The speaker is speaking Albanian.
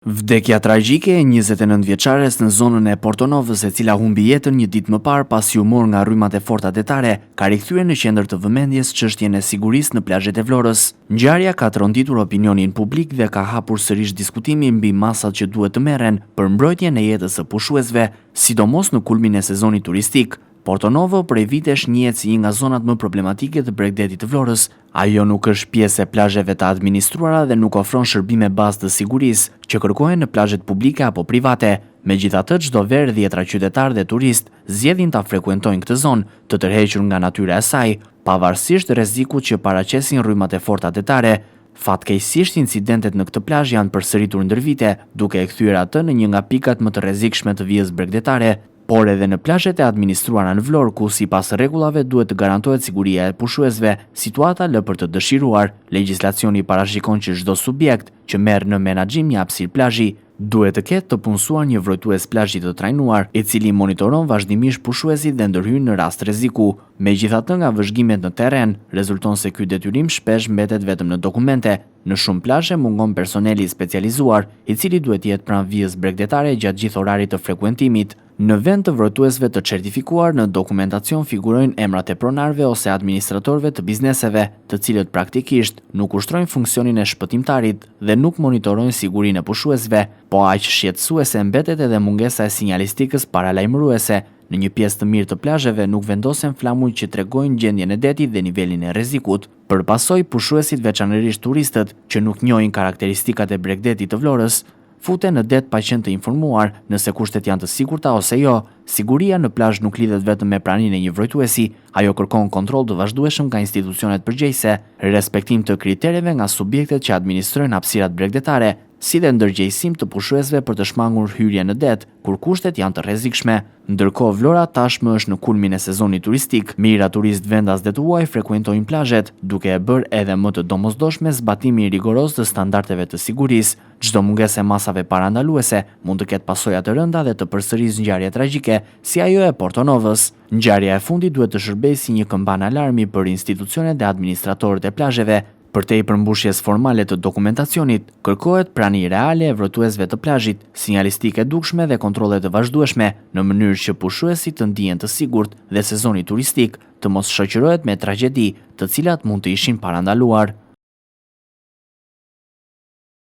Vdekja tragjike e 29-vjeçares në zonën e Portonovës, e cila humbi jetën një ditë më parë pasi u mor nga rrymat e forta detare, ka rikthyer në qendër të vëmendjes çështjen e sigurisë në plazhet e Vlorës. Ngjarja ka tronditur opinionin publik dhe ka hapur sërish diskutimin mbi masat që duhet të merren për mbrojtjen e jetës së pushuesve, sidomos në kulmin e sezonit turistik. Portonovo prej vitesh njihet si një nga zonat më problematike të Bregdetit të Vlorës. Ajo nuk është pjesë e plazheve të administruara dhe nuk ofron shërbime bazë të sigurisë që kërkohen në plazhet publike apo private. Megjithatë, çdo verë dhjetra qytetarë dhe turist zgjedhin ta frekuentojnë këtë zonë, të tërhequr nga natyra e saj, pavarësisht rrezikut që paraqesin rrymat e forta detare. Fatkeqësisht, incidentet në këtë plazh janë përsëritur ndër vite, duke e kthyer atë në një nga pikat më të rrezikshme të vijës bregdetare. Por edhe në plazhet e administruara në Vlorë, ku sipas rregullave duhet të garantohet siguria e pushuesve, situata lë për të dëshiruar. Legjislacioni parashikon që çdo subjekt që merr në menaxhim një hapësirë plazhi duhet të ketë të punësuar një vrojtues plazhi të trajnuar, i cili monitoron vazhdimisht pushuesit dhe ndërhyn në rast rreziku. Megjithatë, nga vëzhgimet në terren, rezulton se ky detyrim shpesh mbetet vetëm në dokumente. Në shumë plazhe mungon personeli specializuar, i cili duhet jetë pranë vijës bregdetare gjatë gjithë orarit të frekuentimit. Në vend të vrojtuesve të certifikuar, në dokumentacion figurojnë emrat e pronarëve ose administratorëve të bizneseve, të cilët praktikisht nuk ushtrojnë funksionin e shpëtimtarit dhe nuk monitorojnë sigurinë e pushuesve, po aq shqetësuese mbetet edhe mungesa e sinjalistikës paralajmëruese. Në një pjesë të mirë të plazheve nuk vendosen flamuj që tregojnë gjendjen e detit dhe nivelin e rrezikut. Përpasoj, pushuesit, veçanërisht turistët që nuk njohin karakteristikat e Bregdetit të Vlorës, futen në det pa qenë të informuar nëse kushtet janë të sigurta ose jo. Siguria në plazh nuk lidhet vetëm me praninë e një vrojtuesi, ajo kërkon kontroll të vazhdueshëm nga institucionet përgjegjëse, respektim të kritereve nga subjektet që administrojnë hapësirat bregdetare, si dhe ndërgjegjësim të pushuesve për të shmangur hyrjen në det, kur kushtet janë të rrezikshme. Ndërkohë, Vlora tashmë është në kulmin e sezonit turistik. Mijëra turistë vendas dhe të huaj frekuentojnë plazhet, duke e bërë edhe më të domosdoshme zbatimin rigoroz të standardeve të sigurisë. Çdo mungesë e masave parandaluese mund të ketë pasoja të rënda dhe të përsërisë ngjarje tragjike, si ajo e Portonovës. Ngjarja e fundit duhet të shërbejë si një këmban alarmi për institucionet dhe administratorët e plazheve. Përtej përmbushjes formale të dokumentacionit, kërkohet prani reale e vrojtuesve të plazhit, sinjalistikë e dukshme dhe kontrolle të vazhdueshme, në mënyrë që pushuesit të ndihen të sigurt dhe sezoni turistik të mos shoqërohet me tragjedi, të cilat mund të ishin parandaluar.